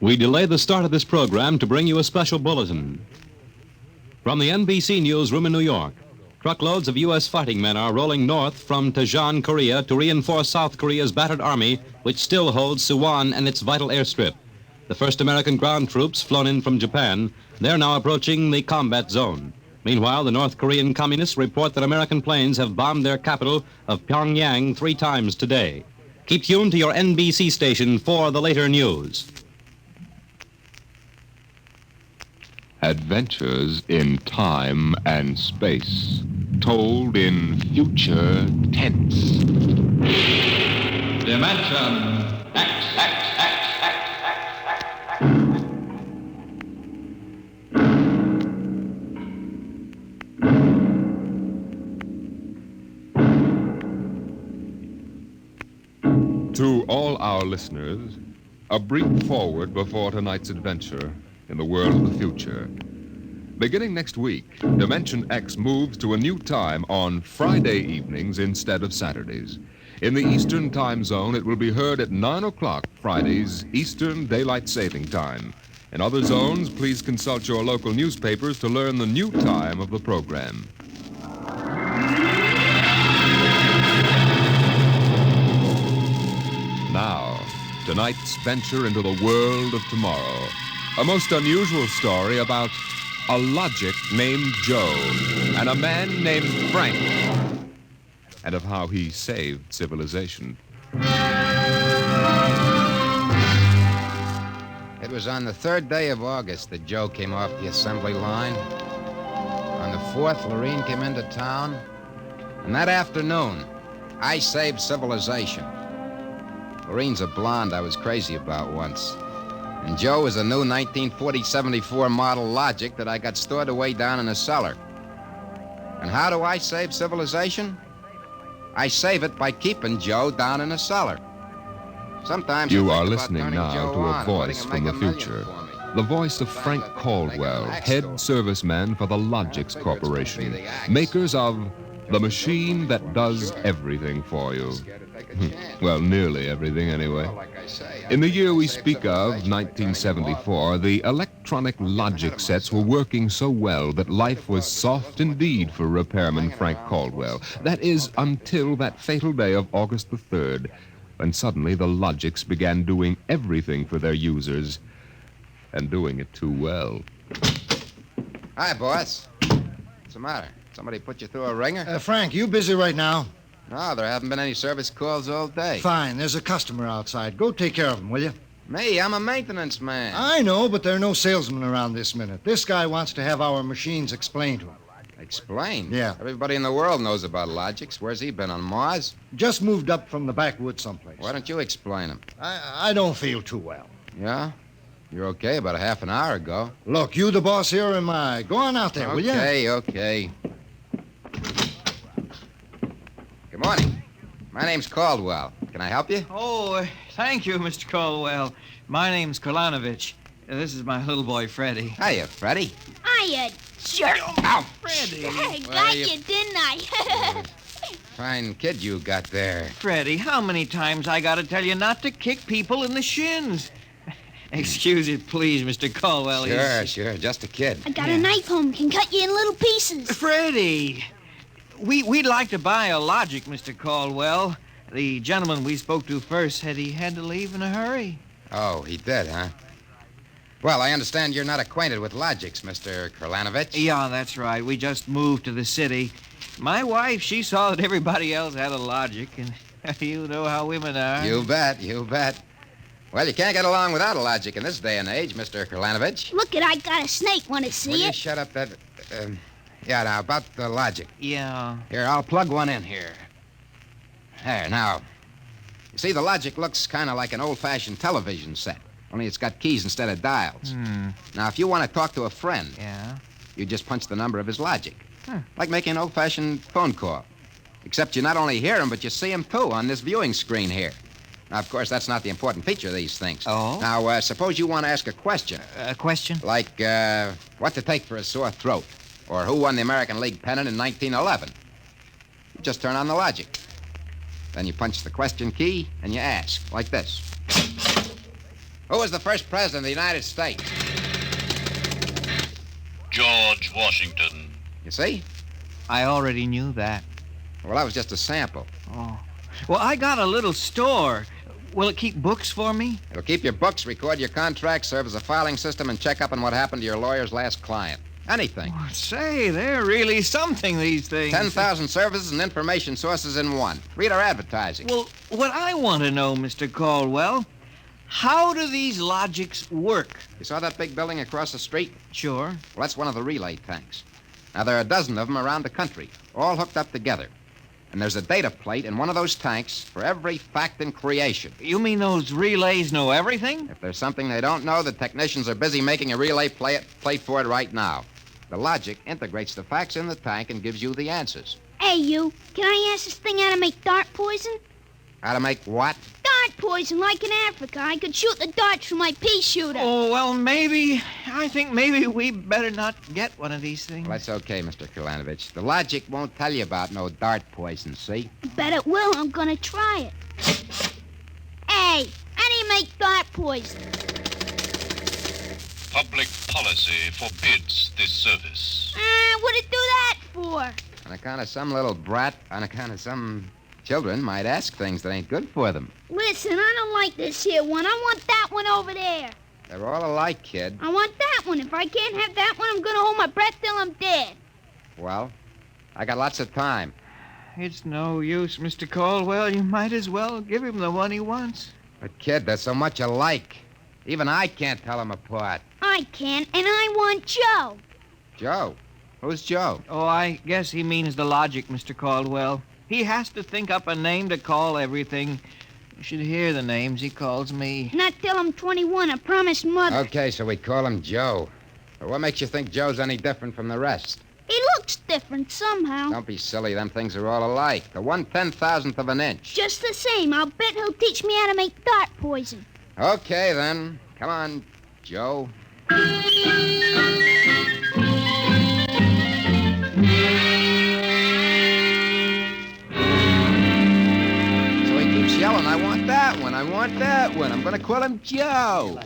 We delay the start of this program to bring you a special bulletin. From the NBC newsroom in New York, truckloads of U.S. fighting men are rolling north from Daejeon, Korea, to reinforce South Korea's battered army, which still holds Suwon and its vital airstrip. The first American ground troops flown in from Japan, they're now approaching the combat zone. Meanwhile, the North Korean communists report that American planes have bombed their capital of Pyongyang 3 times today. Keep tuned to your NBC station for the later news. Adventures in time and space, told in future tense. Dimension X. To all our listeners, a brief forward before tonight's adventure in the world of the future. Beginning next week, Dimension X moves to a new time on Friday evenings instead of Saturdays. In the Eastern Time Zone, it will be heard at 9 o'clock Fridays, Eastern Daylight Saving Time. In other zones, please consult your local newspapers to learn the new time of the program. Now, tonight's venture into the world of tomorrow. A most unusual story about a logic named Joe and a man named Frank, and of how he saved civilization. It was on the 3rd day of August that Joe came off the assembly line. On the 4th, Lorene came into town. And that afternoon, I saved civilization. Lorene's a blonde I was crazy about once. And Joe was a new 1940-74 model Logic that I got stored away down in a cellar. And how do I save civilization? I save it by keeping Joe down in a cellar. Sometimes you are listening now to a voice from the future. The voice of Frank Caldwell, head serviceman for the Logix Corporation, makers of the machine that does everything for you. Well, nearly everything anyway. In the year we speak of, 1974, the electronic Logic sets were working so well that life was soft indeed for repairman Frank Caldwell. That is, until that fatal day of August the 3rd, when suddenly the Logix began doing everything for their users, and doing it too well. Hi, boss. What's the matter? Somebody put you through a ringer? Frank, you busy right now? No, there haven't been any service calls all day. Fine, there's a customer outside. Go take care of him, will you? Me, I'm a maintenance man. I know, but there are no salesmen around this minute. This guy wants to have our machines explained to him. Explain? Yeah. Everybody in the world knows about Logix. Where's he been, on Mars? Just moved up from the backwoods someplace. Why don't you explain him? I don't feel too well. Yeah? You're okay about a half an hour ago. Look, you the boss here or am I? Go on out there, will you? Okay. Good morning. My name's Caldwell. Can I help you? Oh, thank you, Mr. Caldwell. My name's Kralanovich. This is my little boy, Freddie. Hiya, Freddie. Hiya, jerk. Ow! Freddie. I got you, didn't I? Fine kid you got there. Freddie, how many times I gotta tell you not to kick people in the shins? Excuse it, please, Mr. Caldwell. Sure. Just a kid. I got a knife home, can cut you in little pieces. Freddie, we'd like to buy a Logic, Mr. Caldwell. The gentleman we spoke to first said he had to leave in a hurry. Oh, he did, huh? Well, I understand you're not acquainted with Logix, Mr. Kralanovich. Yeah, that's right. We just moved to the city. My wife, she saw that everybody else had a Logic, and you know how women are. You bet. Well, you can't get along without a Logic in this day and age, Mr. Kralanovich. Look it, I got a snake. Want to see Will you it? shut up that... now, about the Logic. Yeah. Here, I'll plug one in here. There, now. You see, the Logic looks kind of like an old-fashioned television set, only it's got keys instead of dials. Now, if you want to talk to a friend, Yeah? you just punch the number of his Logic. Like making an old-fashioned phone call. Except you not only hear him, but you see him, too, on this viewing screen here. Now, of course, that's not the important feature of these things. Oh? Now, suppose you want to ask a question. A question? Like, what to take for a sore throat? Or who won the American League pennant in 1911? You just turn on the Logic. Then you punch the question key and you ask, like this. Who was the first president of the United States? George Washington. You see? I already knew that. Well, that was just a sample. Oh. Well, I got a little store. Will it keep books for me? It'll keep your books, record your contracts, serve as a filing system, and check up on what happened to your lawyer's last client. Anything. Oh, say, they're really something, these things. 10,000 services and information sources in one. Read our advertising. Well, what I want to know, Mr. Caldwell, how do these logics work? You saw that big building across the street? Sure. Well, that's one of the relay tanks. Now, there are a dozen of them around the country, all hooked up together. And there's a data plate in one of those tanks for every fact in creation. You mean those relays know everything? If there's something they don't know, the technicians are busy making a relay plate for it right now. The logic integrates the facts in the tank and gives you the answers. Hey, you. Can I ask this thing how to make dart poison? How to make what? Dart poison, like in Africa. I could shoot the darts from my pea shooter. Oh, well, I think maybe we better not get one of these things. Well, that's okay, Mr. Kalanovich. The logic won't tell you about no dart poison, see? Bet it will. I'm gonna try it. Hey, how do you make dart poison? Public policy forbids this service. What'd it do that for? On account of some little brat, on account of some children might ask things that ain't good for them. Listen, I don't like this here one. I want that one over there. They're all alike, kid. I want that one. If I can't have that one, I'm gonna hold my breath till I'm dead. Well, I got lots of time. It's no use, Mr. Caldwell. You might as well give him the one he wants. But, kid, they're so much alike. Even I can't tell them apart. I can, and I want Joe. Joe? Who's Joe? Oh, I guess he means the logic, Mr. Caldwell. He has to think up a name to call everything. You should hear the names he calls me. Not till I'm 21, I promised Mother. Okay, so we call him Joe. But what makes you think Joe's any different from the rest? He looks different somehow. Don't be silly. Them things are all alike. The 1/10,000th of an inch. Just the same, I'll bet he'll teach me how to make dart poison. Okay, then. Come on, Joe. Yelling, I want that one, I want that one. I'm going to call him Joe.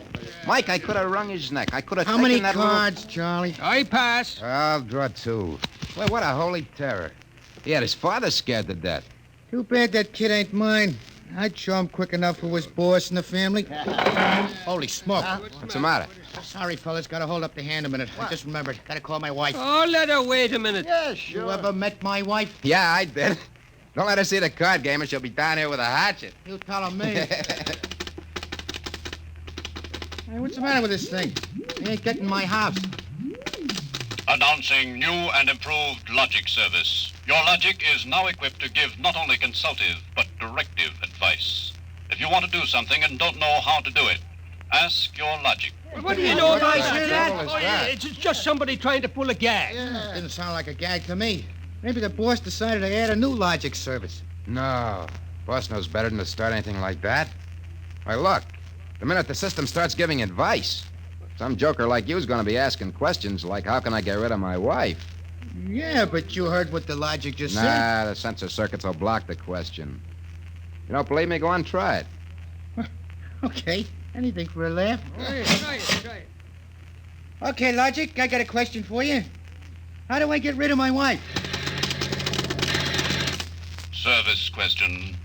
Mike, I could have wrung his neck. I could have How taken many that cards, Charlie? I pass. I'll draw two. Well, what a holy terror. He had his father scared to death. Too bad that kid ain't mine. I'd show him quick enough who was boss in the family. Holy smoke. What's the matter? Sorry, fellas. Gotta hold up the hand a minute. I just remembered. Gotta call my wife. Oh, let her wait a minute. Yeah, sure. You ever met my wife? Yeah, I did. Don't let her see the card game or she'll be down here with a hatchet. You tell me. Hey, what's the matter with this thing? He ain't getting my house. Announcing new and improved logic service. Your logic is now equipped to give not only consultative, but directive advice. If you want to do something and don't know how to do it, ask your logic. What do you know about What the hell is that? It's just somebody trying to pull a gag. Yeah, didn't sound like a gag to me. Maybe the boss decided to add a new logic service. No. Boss knows better than to start anything like that. Why, look. The minute the system starts giving advice, some joker like you's going to be asking questions like, how can I get rid of my wife? Yeah, but you heard what the logic just said. Nah, the sensor circuits will block the question. You don't believe me? Go on, try it. Okay, anything for a laugh. Try it. Okay, Logic, I got a question for you. How do I get rid of my wife? Service question.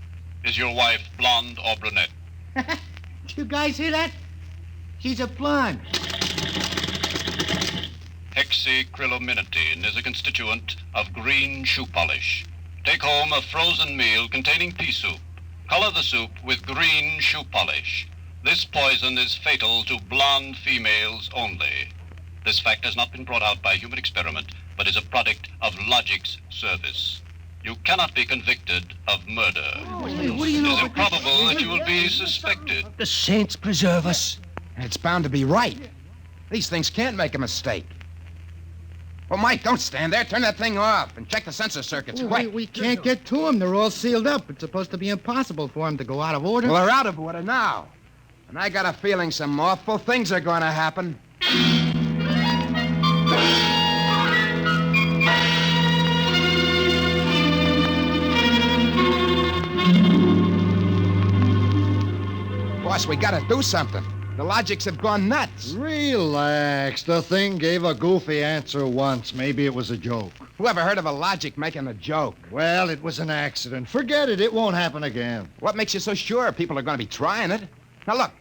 Is your wife blonde or brunette? Did you guys hear that? She's a blonde. Hexacrylaminotin is a constituent of green shoe polish. Take home a frozen meal containing pea soup. Color the soup with green shoe polish. This poison is fatal to blonde females only. This fact has not been brought out by human experiment, but is a product of logic's service. You cannot be convicted of murder. What do you It know? is improbable that you will be suspected. The saints preserve us. It's bound to be right. These things can't make a mistake. Well, Mike, don't stand there. Turn that thing off and check the sensor circuits, quick. We can't get to them. They're all sealed up. It's supposed to be impossible for them to go out of order. Well, they're out of order now. And I got a feeling some awful things are going to happen. Boss, we got to do something. The logics have gone nuts. Relax. The thing gave a goofy answer once. Maybe it was a joke. Who ever heard of a logic making a joke? Well, it was an accident. Forget it. It won't happen again. What makes you so sure people are going to be trying it? Now, look,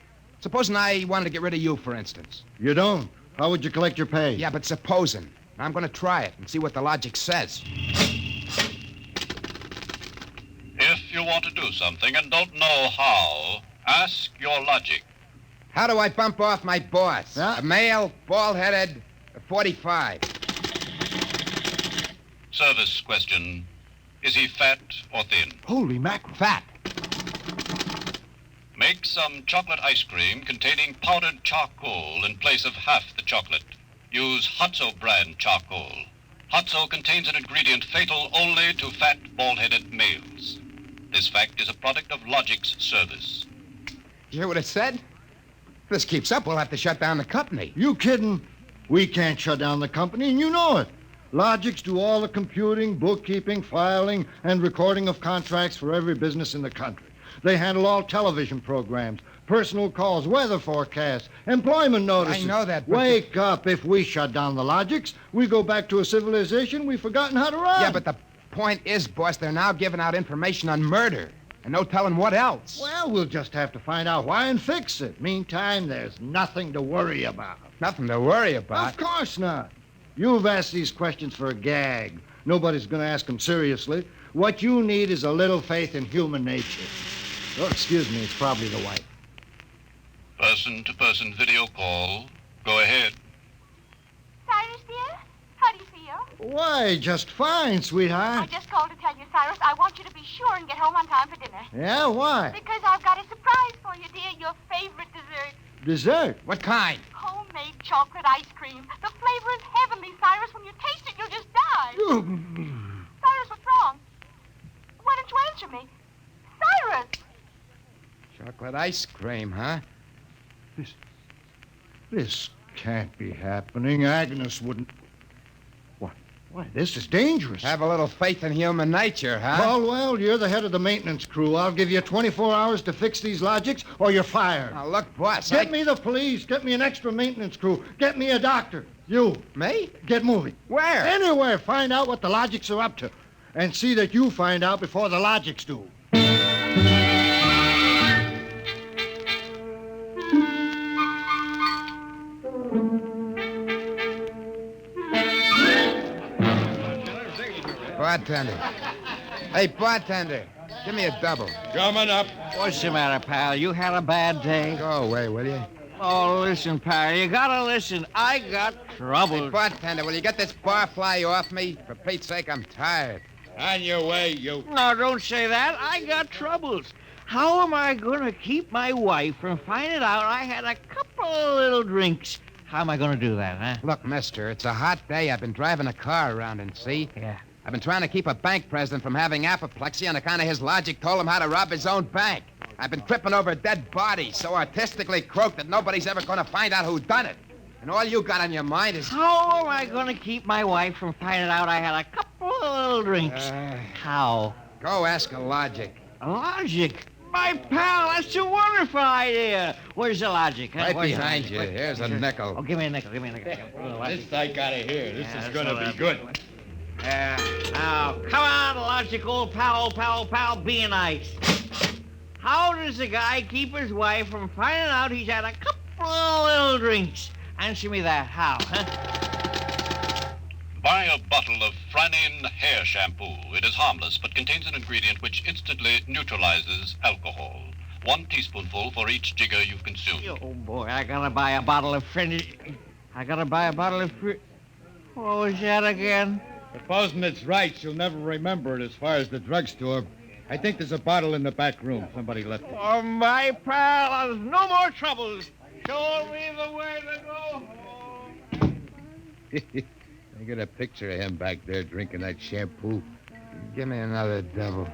supposing I wanted to get rid of you, for instance. You don't. How would you collect your pay? Yeah, but supposing. I'm going to try it and see what the logic says. If you want to do something and don't know how, ask your logic. How do I bump off my boss? Huh? A male, bald-headed, 45. Service question. Is he fat or thin? Holy mackerel. Fat. Make some chocolate ice cream containing powdered charcoal in place of half the chocolate. Use Hotzo brand charcoal. Hotzo contains an ingredient fatal only to fat, bald-headed males. This fact is a product of Logic's service. You hear what it said? If this keeps up, we'll have to shut down the company. You kidding? We can't shut down the company, and you know it. Logics do all the computing, bookkeeping, filing, and recording of contracts for every business in the country. They handle all television programs, personal calls, weather forecasts, employment notices. I know that, but... Wake up. If we shut down the Logics, we go back to a civilization we've forgotten how to run. Yeah, but the point is, boss, they're now giving out information on murder. And no telling what else. Well, we'll just have to find out why and fix it. Meantime, there's nothing to worry about. Nothing to worry about. Of course not. You've asked these questions for a gag. Nobody's going to ask them seriously. What you need is a little faith in human nature. Oh, excuse me, it's probably the wife. Person-to-person video call. Go ahead. Cyrus, dear, how do you feel? Why, just fine, I sweetheart. just called to tell you, Cyrus, I want you to be sure and get home on time for dinner. Yeah, why? Because I've got a surprise for you, dear, your favorite dessert. Dessert? What kind? Homemade chocolate ice cream. The flavor is heavenly, Cyrus. When you taste it, you'll just die. Cyrus, what's wrong? Why don't you answer me? Cyrus! Chocolate ice cream, huh? This can't be happening. Agnes wouldn't... Why, this is dangerous. Have a little faith in human nature, huh? Caldwell, you're the head of the maintenance crew. I'll give you 24 hours to fix these Logics, or you're fired. Now, look, boss, Get me the police. Get me an extra maintenance crew. Get me a doctor. You. Me? Get moving. Where? Anywhere. Find out what the Logics are up to. And see that you find out before the Logics do. Bartender. Hey, bartender, give me a double. Coming up. What's the matter, pal? You had a bad day? Go away, will you? Oh, listen, pal. You gotta listen. I got Hey, trouble. bartender, will you get this barfly off me? For Pete's sake, I'm tired. On your way, you. No, don't say that. I got troubles. How am I gonna keep my wife from finding out I had a couple of little drinks? How am I gonna do that, huh? Look, mister, it's a hot day. I've been driving a car around and see. Yeah. I've been trying to keep a bank president from having apoplexy on account of his logic told him how to rob his own bank. I've been tripping over dead bodies so artistically croaked that nobody's ever going to find out who done it. And all you got on your mind is... How am I gonna keep my wife from finding out I had a couple of little drinks? How? Go ask a logic. Logic? My pal, that's a wonderful idea. Where's the logic? Huh? Right Where's the behind logic? you. Here's a nickel. Oh, give me a nickel. Give me a nickel. This I gotta hear. This Yeah, is that's gonna what be good. Now, come on, logic, old pal, be nice. How does a guy keep his wife from finding out he's had a couple of little drinks? Answer me that. How, huh? Buy a bottle of Franin hair shampoo. It is harmless, but contains an ingredient which instantly neutralizes alcohol. 1 teaspoonful for each jigger you've consumed. Oh, boy, I gotta buy a bottle of What was that again? Supposing it's right, she'll never remember it as far as the drugstore. I think there's a bottle in the back room. Somebody left it. Oh, my pal, there's no more troubles. Show me the way to go home. I got a picture of him back there drinking that shampoo. Give me another double.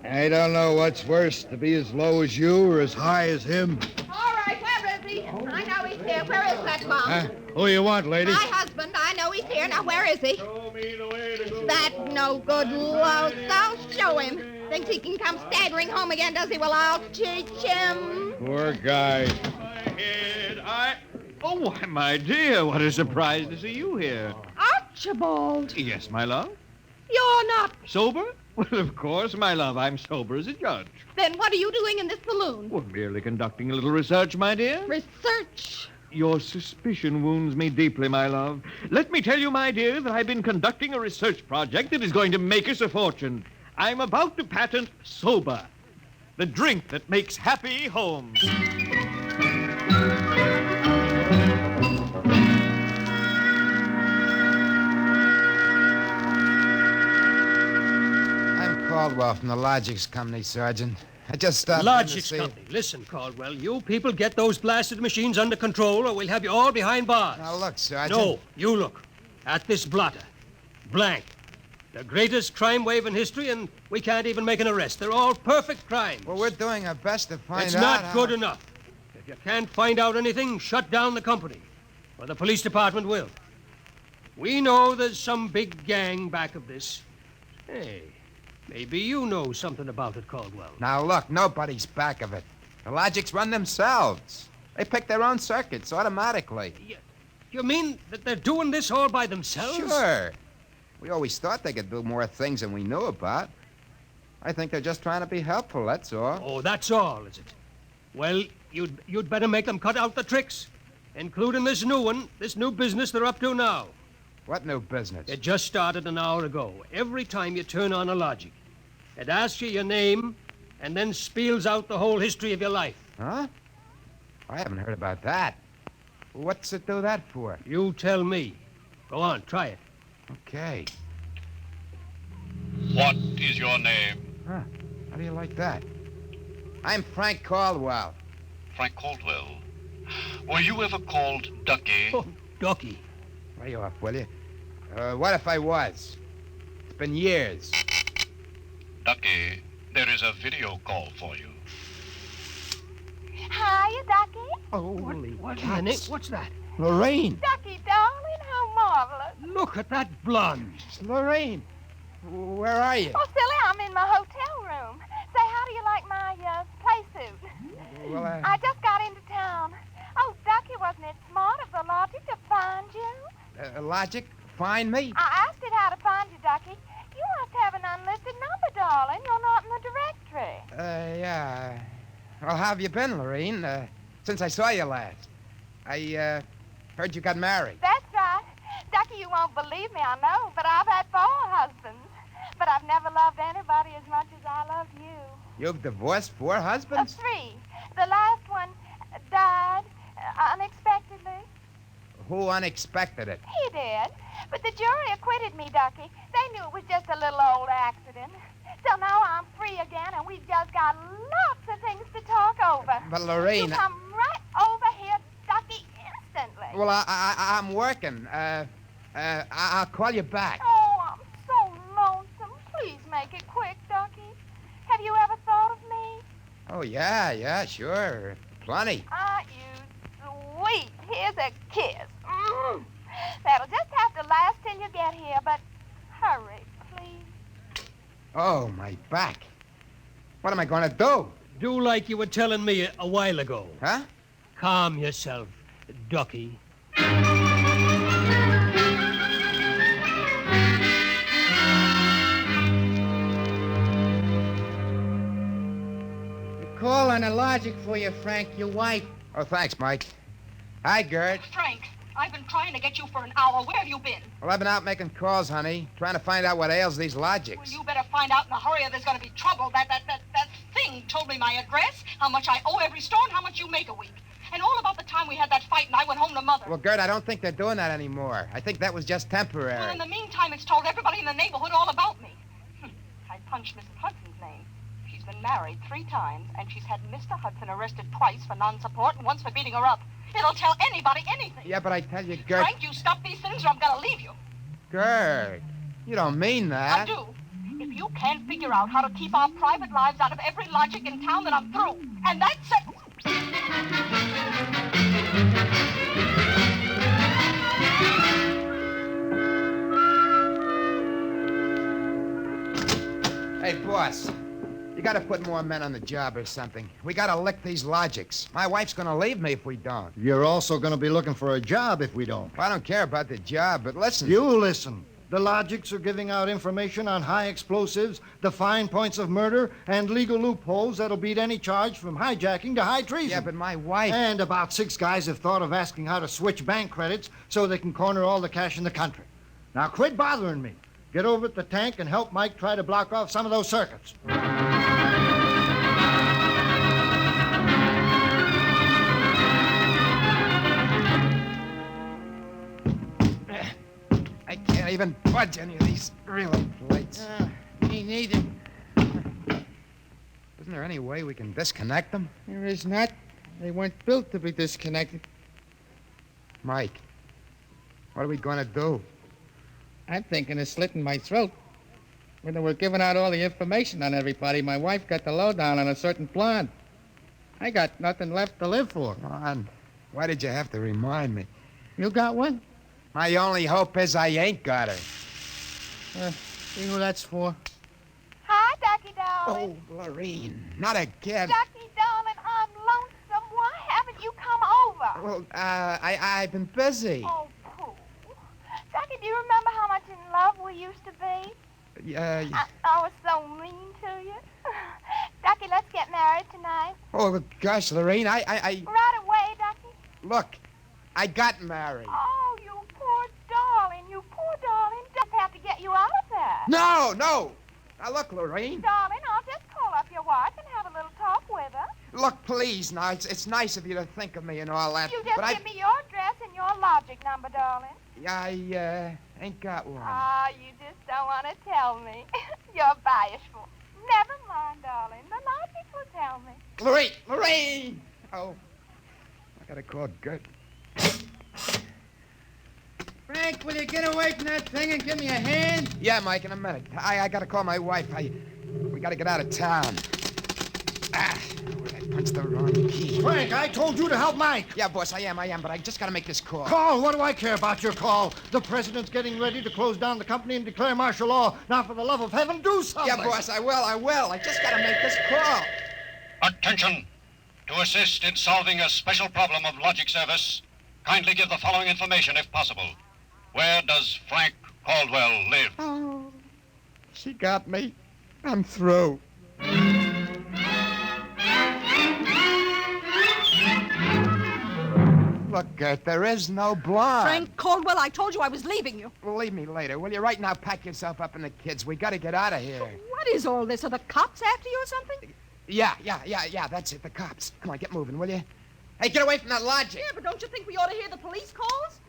I don't know what's worse, to be as low as you or as high as him. All right, where is he? I know he's here. Where is that bum? Huh? Who you want, lady? My husband. I know he's here. Now, where is he? Show me the way to go. That no good louse. I'll show him. Thinks he can come staggering home again, does he? Well, I'll teach him. Poor guy. Oh, why, my dear, what a surprise to see you here. Archibald, Yes, my love. you're not. Sober? Well, of course, my love. I'm sober as a judge. Then what are you doing in this saloon? Well, merely conducting a little research, my dear. Research. Your suspicion wounds me deeply, my love. Let me tell you, my dear, that I've been conducting a research project that is going to make us a fortune. I'm about to patent Soba, the drink that makes happy homes. I'm Caldwell from the Logics Company, Sergeant. I just stopped in to Logics see... Company. Listen, Caldwell, you people get those blasted machines under control or we'll have you all behind bars. Now, look, Sergeant. No, you look. At this blotter. Blank. The greatest crime wave in history, and we can't even make an arrest. They're all perfect crimes. Well, we're doing our best to find It's out not how- good enough. If you can't find out anything, shut down the company. Or the police department will. We know there's some big gang back of this. Hey, maybe you know something about it, Caldwell. Now, look, nobody's back of it. The Logics run themselves. They pick their own circuits automatically. You mean that they're doing this all by themselves? Sure. We always thought they could do more things than we knew about. I think they're just trying to be helpful, that's all. Oh, that's all, is it? Well, you'd better make them cut out the tricks, including this new one, this new business they're up to now. What new business? It just started an hour ago. Every time you turn on a Logic, it asks you your name and then spiels out the whole history of your life. Huh? I haven't heard about that. What's it do that for? You tell me. Go on, try it. Okay. What is your name? Huh. How do you like that? I'm Frank Caldwell. Frank Caldwell. Were you ever called Ducky? Oh, Ducky. Lay off, will you? What if I was? It's been years. Ducky, there is a video call for you. Hiya, Ducky. Holy cats. What's that? Lorraine. Ducky, darling, how marvelous. Look at that blonde. It's Lorraine. Where are you? Oh, silly, I'm in my hotel room. Say, how do you like my play suit? Well, I just got into town. Oh, Ducky, wasn't it smart of the Logic to find you? Logic? Find me? I asked it how to find you, Ducky. You must have an unlisted number, darling. You're not in the directory. Yeah. Well, how have you been, Lorraine? Since I saw you last. I heard you got married. That's right. Ducky, you won't believe me, I know, but I've had 4 husbands. But I've never loved anybody as much as I love you. You've divorced 4 husbands? 3. The last one died unexpectedly. Who unexpected it? He did. But the jury acquitted me, Ducky. They knew it was just a little old accident. So now I'm free again, and we've just got lots of things to talk over. But, Lorraine... You come right over here, Ducky, instantly. Well, I'm working. I'll call you back. Oh, I'm so lonesome. Please make it quick, Ducky. Have you ever thought of me? Oh, yeah, sure. Plenty. You sweet. Here's a kiss. That'll just have to last till you get here, but hurry, please. Oh, my back. What am I going to do? Do like you were telling me a while ago. Huh? Calm yourself, Ducky. Call on a Logic for you, Frank, your wife. Oh, thanks, Mike. Hi, Gert. Frank, I've been trying to get you for an hour. Where have you been? Well, I've been out making calls, honey, trying to find out what ails these Logics. Well, you better find out in a hurry or there's going to be trouble. That thing told me my address, how much I owe every store, and how much you make a week. And all about the time we had that fight and I went home to Mother. Well, Gert, I don't think they're doing that anymore. I think that was just temporary. Well, in the meantime, it's told everybody in the neighborhood all about me. I punched Mrs. Hudson's name. She's been married 3 times, and she's had Mr. Hudson arrested twice for non-support and once for beating her up. It'll tell anybody anything. Yeah, but I tell you, Gert... Frank, you stop these things or I'm going to leave you. Gert, you don't mean that. I do. If you can't figure out how to keep our private lives out of every Logic in town, then I'm through. And that's it. Hey, boss, you You gotta put more men on the job or something. We gotta lick these logics. My wife's gonna leave me if we don't. You're also going to be looking for a job if we don't. I don't care about the job, but listen. You listen. The Logics are giving out information on high explosives, the fine points of murder, and legal loopholes that'll beat any charge from hijacking to high treason. Yeah, but my wife... And about 6 guys have thought of asking how to switch bank credits so they can corner all the cash in the country. Now quit bothering me. Get over at the tank and help Mike try to block off some of those circuits. I can't even budge any of these relay plates. Me neither. Isn't there any way we can disconnect them? There is not. They weren't built to be disconnected. Mike, what are we going to do? I'm thinking of slitting my throat. When they were giving out all the information on everybody, my wife got the lowdown on a certain blonde. I got nothing left to live for. Ron, why did you have to remind me? You got one? My only hope is I ain't got her. See who that's for? Hi, Ducky, darling. Oh, Lorene, not again. Ducky, darling, I'm lonesome. Why haven't you come over? Well, I've been busy. Oh, Pooh. Ducky, do you remember how much in love we used to be? I was so mean to you. Ducky, let's get married tonight. Oh, gosh, Lorene, I... Right away, Ducky. Look, I got married. Oh, you poor darling. You poor darling. Just have to get you out of that. No. Now, look, Lorene. Darling, I'll just call up your wife and have a little talk with her. Look, please, now, it's nice of you to think of me and all that. You just but give me your address and your logic number, darling. I ain't got one. Ah, you just don't want to tell me. You're bashful. Never mind, darling. The logic will tell me. Lorene! Oh, I gotta call Gert. Frank, will you get away from that thing and give me a hand? Yeah, Mike, in a minute. I gotta call my wife. We gotta get out of town. I punched the wrong key. Frank, I told you to help Mike. Yeah, boss, I am, but I just gotta make this call. Call? What do I care about your call? The president's getting ready to close down the company and declare martial law. Now, for the love of heaven, do something. Yeah, boss, I will. I just gotta make this call. Attention! To assist in solving a special problem of logic service, kindly give the following information if possible. Where does Frank Caldwell live? Oh, she got me. I'm through. Look, Gert, there is no blonde. Frank Caldwell, I told you I was leaving you. Well, leave me later, will you? Right now, pack yourself up and the kids. We gotta get out of here. What is all this? Are the cops after you or something? Yeah, that's it, the cops. Come on, get moving, will you? Hey, get away from that logic. Yeah, but don't you think we ought to hear the police calls?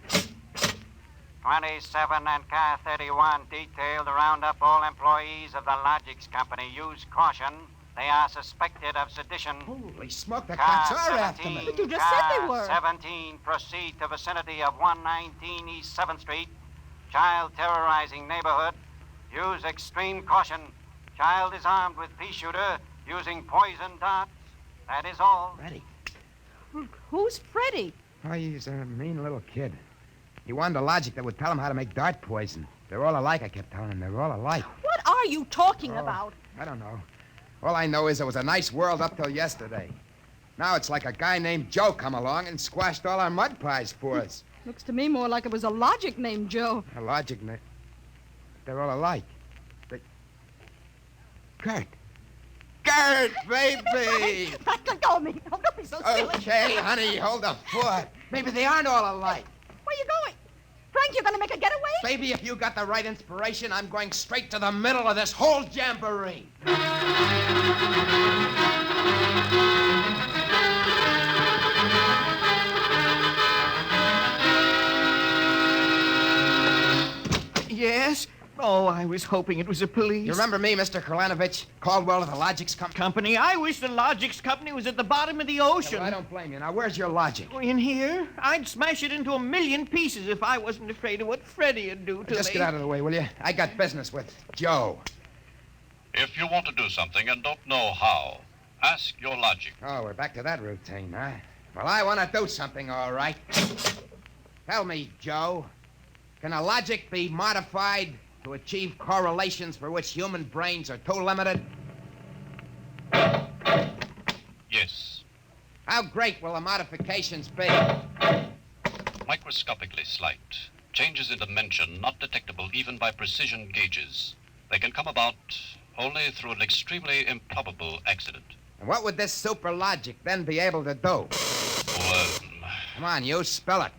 27 and car 31 detailed to round up all employees of the Logics Company. Use caution. They are suspected of sedition. Holy smoke, the Car cops are after me. But you just said they were. 17, proceed to vicinity of 119 East 7th Street. Child terrorizing neighborhood. Use extreme caution. Child is armed with pea shooter using poison darts. That is all. Ready. Who's Freddie? Oh, he's a mean little kid. He wanted a logic that would tell him how to make dart poison. They're all alike, I kept telling him. They're all alike. What are you talking about? I don't know. All I know is it was a nice world up till yesterday. Now it's like a guy named Joe come along and squashed all our mud pies for us. Looks to me more like it was a logic named Joe. A logic name. They're all alike. Gert, baby! Let go of me. Oh, don't be so silly. Okay, honey, hold the fort. Maybe they aren't all alike. Where are you going? Frank, you're going to make a getaway? Baby, if you got the right inspiration, I'm going straight to the middle of this whole jamboree. Yes? Oh, I was hoping it was the police. You remember me, Mr. Kralanovich? Caldwell of the Logics Company? I wish the Logics Company was at the bottom of the ocean. Well, I don't blame you. Now, where's your logic? In here? I'd smash it into a million pieces if I wasn't afraid of what Freddie'd do to me. Just get out of the way, will you? I got business with Joe. If you want to do something and don't know how, ask your logic. Oh, we're back to that routine, huh? Well, I want to do something, all right. Tell me, Joe, can a logic be modified to achieve correlations for which human brains are too limited? How great will the modifications be? Microscopically slight. Changes in dimension not detectable even by precision gauges. They can come about only through an extremely improbable accident. And what would this super logic then be able to do? Come on, you spell it.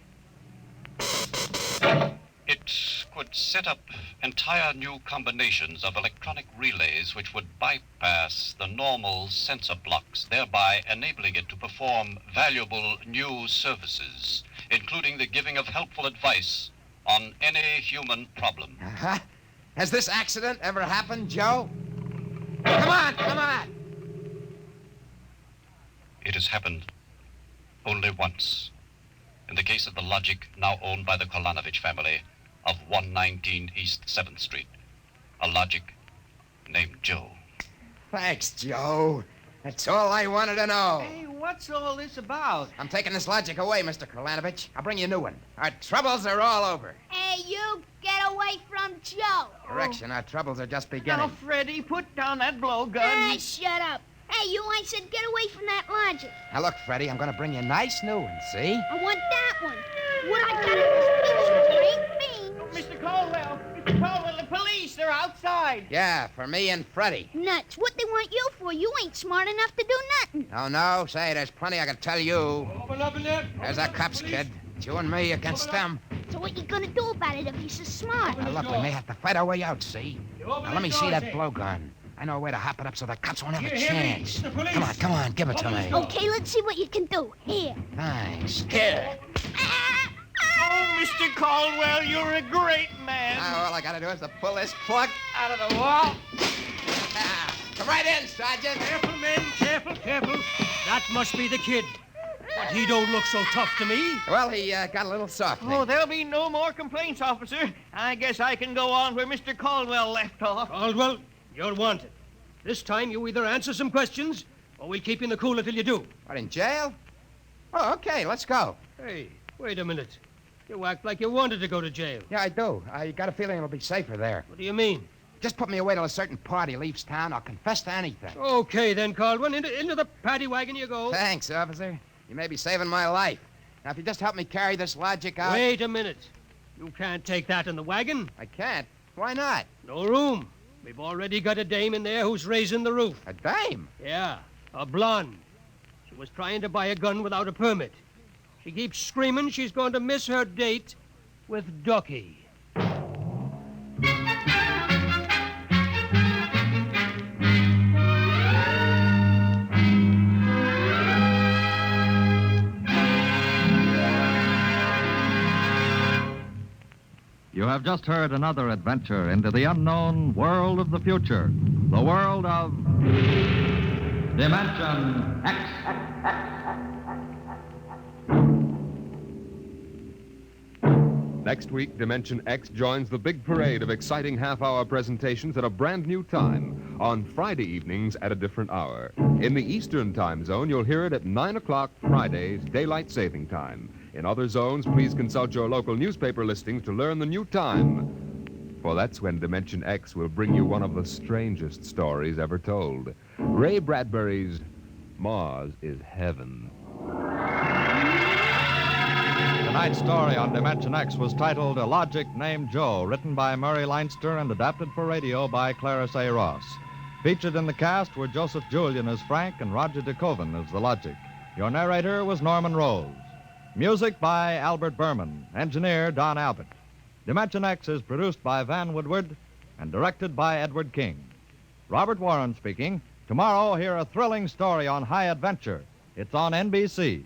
It could set up entire new combinations of electronic relays which would bypass the normal sensor blocks, thereby enabling it to perform valuable new services, including the giving of helpful advice on any human problem. Uh-huh. Has this accident ever happened, Joe? Come on, come on! It has happened only once. In the case of the Logic now owned by the Kolanovich family of 119 East 7th Street. A Logic named Joe. Thanks, Joe. That's all I wanted to know. Hey, what's all this about? I'm taking this Logic away, Mr. Kolanovich. I'll bring you a new one. Our troubles are all over. Hey, you, get away from Joe. Correction, our troubles are just Now, beginning. Freddie, put down that blowgun. Hey, shut up. Hey, you, I said get away from that Logic. Now, look, Freddie, I'm going to bring you a nice new one, see? I want that one. What I got in this picture ain't me. Mr. Caldwell, the police, they're outside. Yeah, for me and Freddie. Nuts. What they want you for? You ain't smart enough to do nothing. Oh, no? Say, there's plenty I can tell you. Open up in there. There's our cops, kid. It's you and me against them. So what you gonna do about it if he's so smart? Now, look, we may have to fight our way out, see? Now, let me see that blowgun. I know a way to hop it up so the cops won't have a chance. Come on, give it to me. Okay, let's see what you can do. Here. Thanks. Here. Oh, Mr. Caldwell, you're a great man. Now, all I gotta do is to pull this plug Out of the wall. Come right in, Sergeant. Careful, men, careful. That must be the kid. But he don't look so tough to me. Well, he got a little soft. Oh, there'll be no more complaints, officer. I guess I can go on where Mr. Caldwell left off. Caldwell, you're wanted. This time you either answer some questions, or we'll keep you in the cooler till you do. What, in jail? Oh, okay, let's go. Hey, wait a minute. You act like you wanted to go to jail. Yeah, I do. I got a feeling it'll be safer there. What do you mean? Just put me away till a certain party leaves town. I'll confess to anything. Okay, then, Caldwell. Into the paddy wagon you go. Thanks, officer. You may be saving my life. Now, if you just help me carry this Logic out... Wait a minute. You can't take that in the wagon. I can't? Why not? No room. We've already got a dame in there who's raising the roof. A dame? Yeah, a blonde. She was trying to buy a gun without a permit. She keeps screaming she's going to miss her date with Ducky. You have just heard another adventure into the unknown world of the future, the world of Dimension X. Next week, Dimension X joins the big parade of exciting half-hour presentations at a brand new time on Friday evenings at a different hour. In the Eastern time zone, you'll hear it at 9 o'clock Fridays, daylight saving time. In other zones, please consult your local newspaper listings to learn the new time. For that's when Dimension X will bring you one of the strangest stories ever told. Ray Bradbury's Mars is Heaven. Tonight's story on Dimension X was titled A Logic Named Joe, written by Murray Leinster and adapted for radio by Clarence A. Ross. Featured in the cast were Joseph Julian as Frank and Roger DeKoven as the Logic. Your narrator was Norman Rose. Music by Albert Berman. Engineer Don Albert. Dimension X is produced by Van Woodward and directed by Edward King. Robert Warren speaking. Tomorrow, hear a thrilling story on high adventure. It's on NBC.